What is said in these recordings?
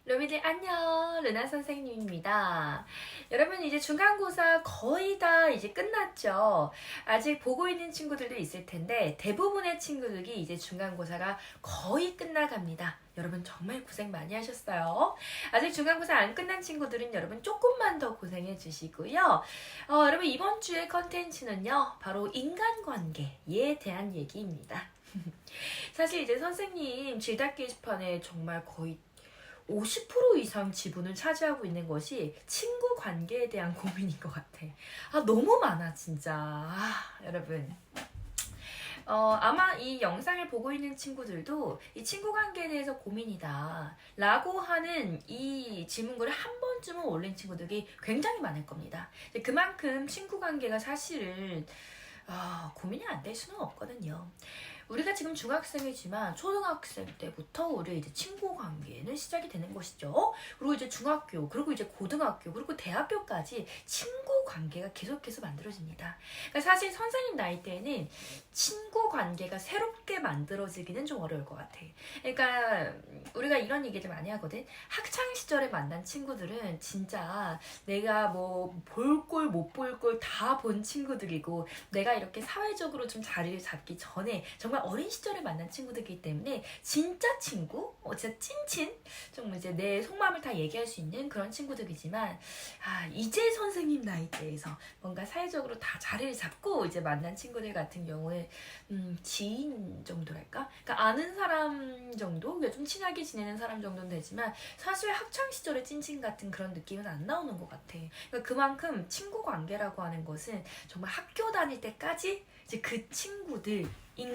로미들 안녕, 르나 선생님입니다. 여러분 이제 중간고사 거의 다 이제 끝났죠. 아직 보고 있는 친구들도 있을 텐데 대부분의 친구들이 이제 중간고사가 거의 끝나갑니다. 여러분 정말 고생 많이 하셨어요. 아직 중간고사 안 끝난 친구들은 여러분 조금만 더 고생해 주시고요. 여러분 이번 주의 컨텐츠는요, 바로 인간관계에 대한 얘기입니다. 사실 이제 선생님 질답 게시판에 정말 거의 50% 이상 지분을 차지하고 있는 것이 친구 관계에 대한 고민인 것 같아. 너무 많아, 진짜. 여러분. 아마 이 영상을 보고 있는 친구들도 이 친구 관계에 대해서 고민이다 라고 하는 이 질문글을 한 번쯤은 올린 친구들이 굉장히 많을 겁니다. 그만큼 친구 관계가 사실은 고민이 안 될 수는 없거든요. 우리가 지금 중학생이지만 초등학생 때부터 우리 이제 친구 관계는 시작이 되는 것이죠. 그리고 이제 중학교, 그리고 이제 고등학교, 그리고 대학교까지 친구 관계가 계속해서 만들어집니다. 그러니까 사실 선생님 나이 때에는 친구 관계가 새롭게 만들어지기는 좀 어려울 것 같아. 그러니까 우리가 이런 얘기를 많이 하거든. 학창 시절에 만난 친구들은 진짜 내가 뭐 볼 꼴 못 볼 꼴 다 본 친구들이고, 내가 이렇게 사회적으로 좀 자리를 잡기 전에 정말 어린 시절에 만난 친구들이기 때문에 진짜 친구, 진짜 찐친, 좀 이제 내 속마음을 다 얘기할 수 있는 그런 친구들이지만, 이제 선생님 나이대에서 뭔가 사회적으로 다 자리를 잡고 이제 만난 친구들 같은 경우에 지인 정도랄까? 그러니까 아는 사람 정도, 그러니까 좀 친하게 지내는 사람 정도는 되지만 사실 학창 시절의 찐친 같은 그런 느낌은 안 나오는 것 같아. 그러니까 그만큼 친구 관계라고 하는 것은 정말 학교 다닐 때까지 이제 그 친구들인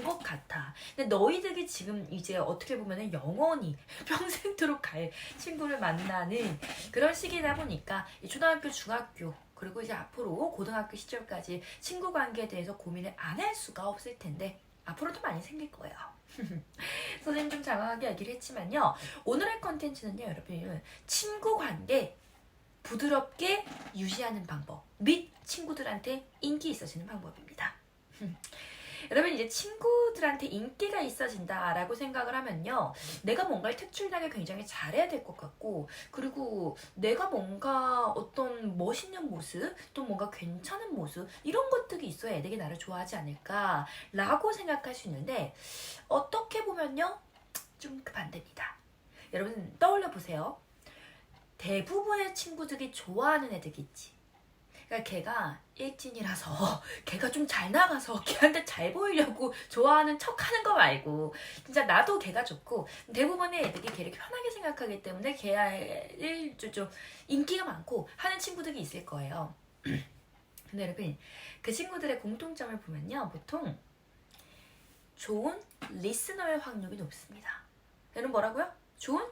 것 같아. 근데 너희들이 지금 이제 어떻게 보면은 영원히 평생토록 갈 친구를 만나는 그런 시기다 보니까 이 초등학교, 중학교, 그리고 이제 앞으로 고등학교 시절까지 친구 관계에 대해서 고민을 안 할 수가 없을 텐데 앞으로도 많이 생길 거예요. 선생님 좀 장황하게 얘기를 했지만요, 오늘의 컨텐츠는요 여러분, 친구 관계 부드럽게 유지하는 방법 및 친구들한테 인기 있어지는 방법입니다. 여러분 이제 친구들한테 인기가 있어진다 라고 생각을 하면요, 내가 뭔가를 특출나게 굉장히 잘해야 될 것 같고, 그리고 내가 뭔가 어떤 멋있는 모습, 또 뭔가 괜찮은 모습, 이런 것들이 있어야 애들이 나를 좋아하지 않을까 라고 생각할 수 있는데, 어떻게 보면요 좀 그 반대입니다. 여러분 떠올려 보세요. 대부분의 친구들이 좋아하는 애들이 있지. 그러니까 걔가 일진이라서 걔가 좀 잘 나가서 걔한테 잘 보이려고 좋아하는 척하는 거 말고, 진짜 나도 걔가 좋고, 대부분의 애들이 걔를 편하게 생각하기 때문에 걔를 좀 인기가 많고 하는 친구들이 있을 거예요. 근데 여러분 그 친구들의 공통점을 보면요, 보통 좋은 리스너의 확률이 높습니다. 얘는 뭐라고요? 좋은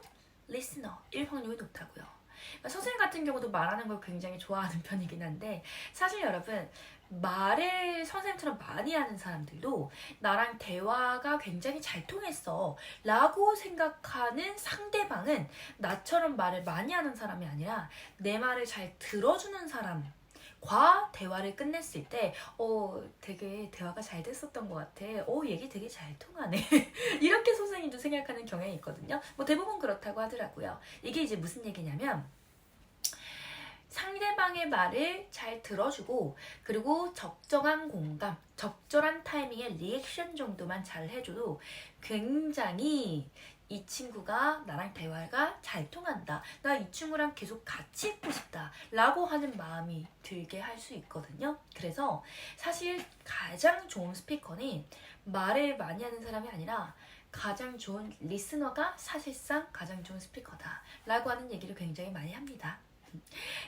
리스너일 확률이 높다고요. 선생님 같은 경우도 말하는 걸 굉장히 좋아하는 편이긴 한데, 사실 여러분 말을 선생님처럼 많이 하는 사람들도 나랑 대화가 굉장히 잘 통했어 라고 생각하는 상대방은 나처럼 말을 많이 하는 사람이 아니라 내 말을 잘 들어주는 사람 과 대화를 끝냈을 때 되게 대화가 잘 됐었던 것 같아. 얘기 되게 잘 통하네. 이렇게 선생님도 생각하는 경향이 있거든요. 뭐 대부분 그렇다고 하더라고요. 이게 이제 무슨 얘기냐면, 상대방의 말을 잘 들어주고, 그리고 적정한 공감, 적절한 타이밍에 리액션 정도만 잘 해줘도 굉장히 이 친구가 나랑 대화가 잘 통한다, 나 이 친구랑 계속 같이 있고 싶다 라고 하는 마음이 들게 할 수 있거든요. 그래서 사실 가장 좋은 스피커는 말을 많이 하는 사람이 아니라 가장 좋은 리스너가 사실상 가장 좋은 스피커다 라고 하는 얘기를 굉장히 많이 합니다.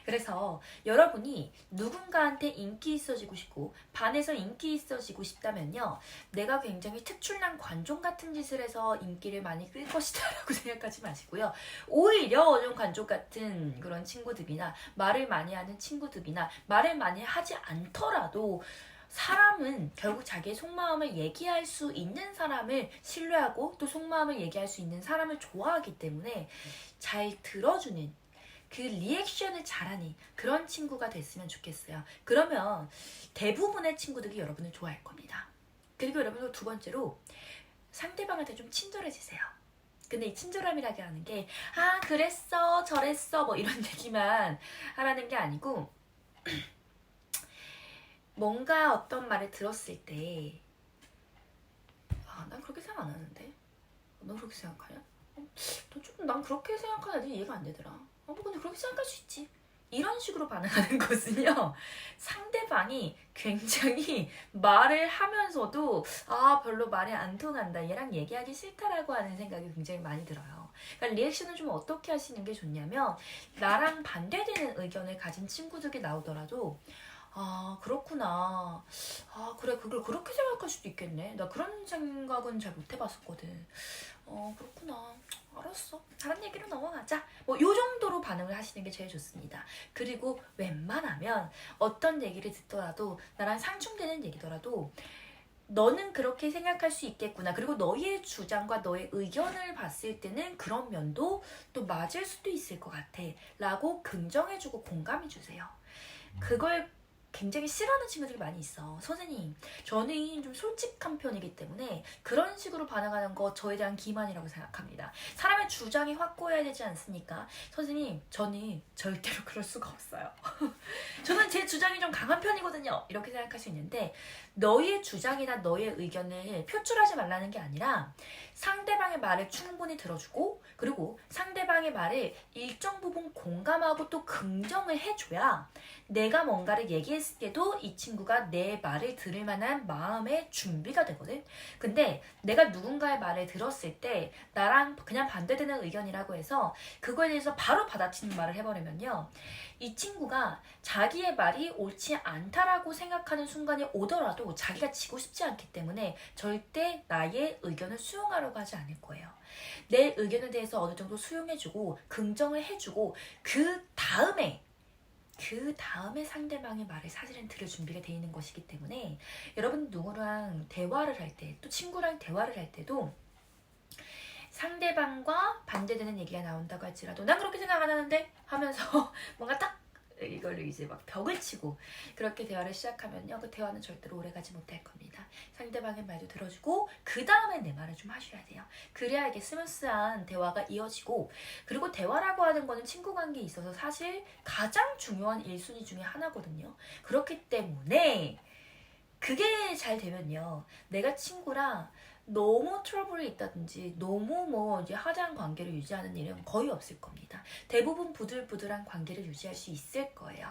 그래서 여러분이 누군가한테 인기 있어지고 싶고 반에서 인기 있어지고 싶다면요, 내가 굉장히 특출난 관종 같은 짓을 해서 인기를 많이 끌 것이다 라고 생각하지 마시고요. 오히려 좀 관종 같은 그런 친구들이나 말을 많이 하는 친구들이나 말을 많이 하지 않더라도, 사람은 결국 자기의 속마음을 얘기할 수 있는 사람을 신뢰하고 또 속마음을 얘기할 수 있는 사람을 좋아하기 때문에 잘 들어주는, 그 리액션을 잘하니 그런 친구가 됐으면 좋겠어요. 그러면 대부분의 친구들이 여러분을 좋아할 겁니다. 그리고 여러분 두 번째로, 상대방한테 좀 친절해지세요. 근데 이 친절함이라고 하는 게, 아, 그랬어, 저랬어, 뭐 이런 얘기만 하라는 게 아니고, 뭔가 어떤 말을 들었을 때, 아, 난 그렇게 생각 안 하는데? 너 그렇게 생각하냐? 난 그렇게 생각하는데 이해가 안 되더라. 뭐 근데 그렇게 생각할 수 있지. 이런 식으로 반응하는 것은요, 상대방이 굉장히 말을 하면서도 아, 별로 말이 안 통한다, 얘랑 얘기하기 싫다라고 하는 생각이 굉장히 많이 들어요. 그러니까 리액션을 좀 어떻게 하시는 게 좋냐면, 나랑 반대되는 의견을 가진 친구들이 나오더라도 아, 그렇구나. 아, 그래, 그걸 그렇게 생각할 수도 있겠네. 나 그런 생각은 잘 못 해봤었거든. 그렇구나. 알았어. 다른 얘기로 넘어가자. 뭐, 요 정도로 반응을 하시는 게 제일 좋습니다. 그리고 웬만하면 어떤 얘기를 듣더라도, 나랑 상충되는 얘기더라도, 너는 그렇게 생각할 수 있겠구나. 그리고 너의 주장과 너의 의견을 봤을 때는 그런 면도 또 맞을 수도 있을 것 같아. 라고 긍정해주고 공감해주세요. 그걸 굉장히 싫어하는 친구들이 많이 있어. 선생님, 저는 좀 솔직한 편이기 때문에 그런 식으로 반응하는 거 저에 대한 기만이라고 생각합니다. 사람의 주장이 확고해야 되지 않습니까? 선생님, 저는 절대로 그럴 수가 없어요. 저는 제 주장이 좀 강한 편이거든요. 이렇게 생각할 수 있는데, 너의 주장이나 너의 의견을 표출하지 말라는 게 아니라 상대방의 말을 충분히 들어주고, 그리고 상대방의 말을 일정 부분 공감하고 또 긍정을 해줘야 내가 뭔가를 얘기했을 때도 이 친구가 내 말을 들을 만한 마음의 준비가 되거든. 근데 내가 누군가의 말을 들었을 때 나랑 그냥 반대되는 의견이라고 해서 그거에 대해서 바로 받아치는 말을 해버리면요, 이 친구가 자기의 말이 옳지 않다라고 생각하는 순간이 오더라도 자기가 지고 싶지 않기 때문에 절대 나의 의견을 수용하려고 하지 않을 거예요. 내 의견에 대해서 어느 정도 수용해주고 긍정을 해주고 그 다음에 상대방의 말을 사실은 들을 준비가 돼 있는 것이기 때문에, 여러분 누구랑 대화를 할 때, 또 친구랑 대화를 할 때도 상대방과 반대되는 얘기가 나온다고 할지라도 난 그렇게 생각 안 하는데 하면서 뭔가 딱 이걸로 이제 막 벽을 치고 그렇게 대화를 시작하면요, 그 대화는 절대로 오래가지 못할 겁니다. 상대방의 말도 들어주고 그 다음에 내 말을 좀 하셔야 돼요. 그래야 이게 스무스한 대화가 이어지고, 그리고 대화라고 하는 거는 친구 관계에 있어서 사실 가장 중요한 1순위 중에 하나거든요. 그렇기 때문에 그게 잘 되면요, 내가 친구랑 너무 트러블이 있다든지 너무 뭐 이제 하자한 관계를 유지하는 일은 거의 없을 겁니다. 대부분 부들부들한 관계를 유지할 수 있을 거예요.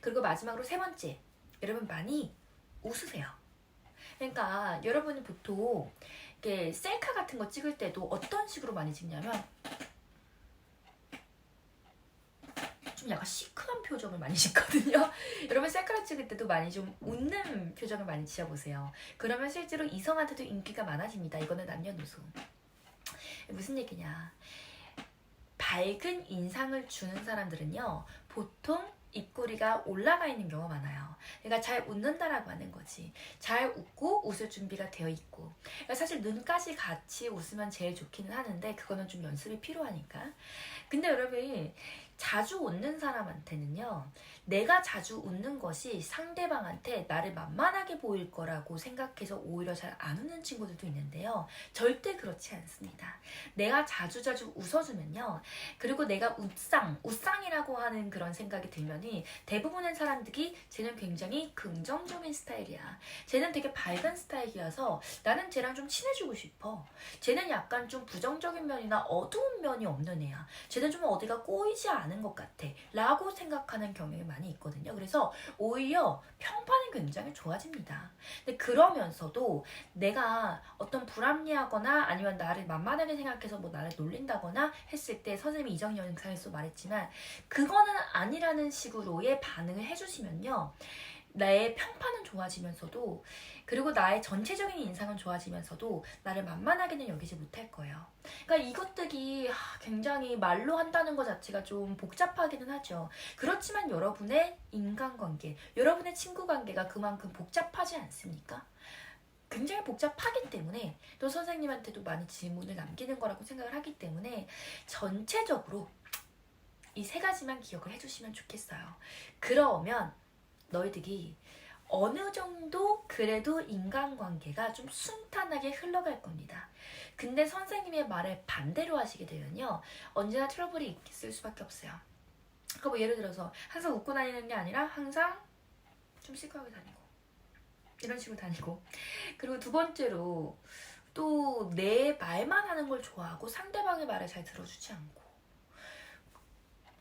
그리고 마지막으로 세 번째, 여러분 많이 웃으세요. 그러니까 여러분이 보통 이렇게 셀카 같은 거 찍을 때도 어떤 식으로 많이 찍냐면 좀 약간 시크한 표정을 많이 짓거든요. 여러분 셀카를 찍을 때도 많이 좀 웃는 표정을 많이 지어보세요. 그러면 실제로 이성한테도 인기가 많아집니다. 이거는 남녀노소. 무슨 얘기냐. 밝은 인상을 주는 사람들은요, 보통 입꼬리가 올라가 있는 경우가 많아요. 그러니까 잘 웃는다라고 하는 거지. 잘 웃고 웃을 준비가 되어 있고. 그러니까 사실 눈까지 같이 웃으면 제일 좋기는 하는데 그거는 좀 연습이 필요하니까. 근데 여러분, 자주 웃는 사람한테는요, 내가 자주 웃는 것이 상대방한테 나를 만만하게 보일 거라고 생각해서 오히려 잘 안 웃는 친구들도 있는데요, 절대 그렇지 않습니다. 내가 자주자주 웃어주면요, 그리고 내가 웃상이라고 하는 그런 생각이 들면이 대부분의 사람들이 쟤는 굉장히 긍정적인 스타일이야, 쟤는 되게 밝은 스타일이어서 나는 쟤랑 좀 친해지고 싶어, 쟤는 약간 좀 부정적인 면이나 어두운 면이 없는 애야, 쟤는 좀 어디가 꼬이지 않은 것 같아 라고 생각하는 경향이 많이 있거든요. 그래서 오히려 평판이 굉장히 좋아집니다. 근데 그러면서도 내가 어떤 불합리하거나 아니면 나를 만만하게 생각해서 뭐 나를 놀린다거나 했을 때, 선생님이 이전 영상에서 말했지만 그거는 아니라는 식으로의 반응을 해주시면요, 나의 평판은 좋아지면서도, 그리고 나의 전체적인 인상은 좋아지면서도 나를 만만하게는 여기지 못할 거예요. 그러니까 이것들이 굉장히 말로 한다는 것 자체가 좀 복잡하기는 하죠. 그렇지만 여러분의 인간관계, 여러분의 친구관계가 그만큼 복잡하지 않습니까? 굉장히 복잡하기 때문에, 또 선생님한테도 많이 질문을 남기는 거라고 생각을 하기 때문에 전체적으로 이 세 가지만 기억을 해주시면 좋겠어요. 그러면 너희들이 어느 정도 그래도 인간관계가 좀 순탄하게 흘러갈 겁니다. 근데 선생님의 말을 반대로 하시게 되면요. 언제나 트러블이 있을 수밖에 없어요. 그러니까 뭐 예를 들어서 항상 웃고 다니는 게 아니라 항상 좀 시크하게 다니고 이런 식으로 다니고, 그리고 두 번째로 또 내 말만 하는 걸 좋아하고 상대방의 말을 잘 들어주지 않고.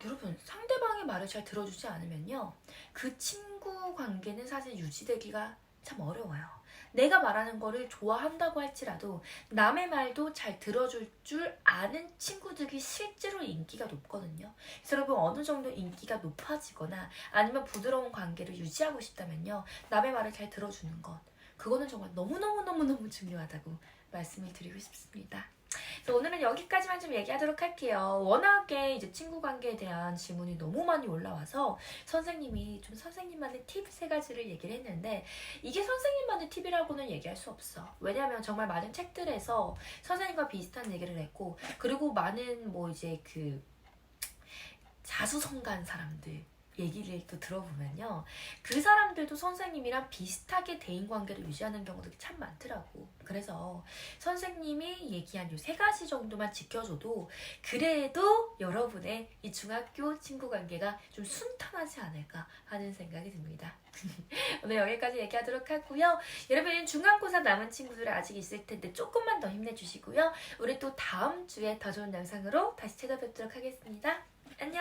여러분, 상대방의 말을 잘 들어주지 않으면요, 그 친구 관계는 사실 유지되기가 참 어려워요. 내가 말하는 거를 좋아한다고 할지라도 남의 말도 잘 들어줄 줄 아는 친구들이 실제로 인기가 높거든요. 그래서 여러분, 어느 정도 인기가 높아지거나 아니면 부드러운 관계를 유지하고 싶다면요, 남의 말을 잘 들어주는 것, 그거는 정말 너무너무너무너무 중요하다고 말씀을 드리고 싶습니다. 그래서 오늘은 여기까지만 좀 얘기하도록 할게요. 워낙에 이제 친구 관계에 대한 질문이 너무 많이 올라와서 선생님이 좀 선생님만의 팁 3가지를 얘기를 했는데, 이게 선생님만의 팁이라고는 얘기할 수 없어. 왜냐하면 정말 많은 책들에서 선생님과 비슷한 얘기를 했고, 그리고 많은 뭐 이제 그 자수성가한 사람들 얘기를 또 들어보면요, 그 사람들도 선생님이랑 비슷하게 대인관계를 유지하는 경우들이 참 많더라고. 그래서 선생님이 얘기한 이 3가지 정도만 지켜줘도 그래도 여러분의 이 중학교 친구관계가 좀 순탄하지 않을까 하는 생각이 듭니다. 오늘 여기까지 얘기하도록 하고요. 여러분, 중간고사 남은 친구들 아직 있을 텐데 조금만 더 힘내주시고요. 우리 또 다음 주에 더 좋은 영상으로 다시 찾아뵙도록 하겠습니다.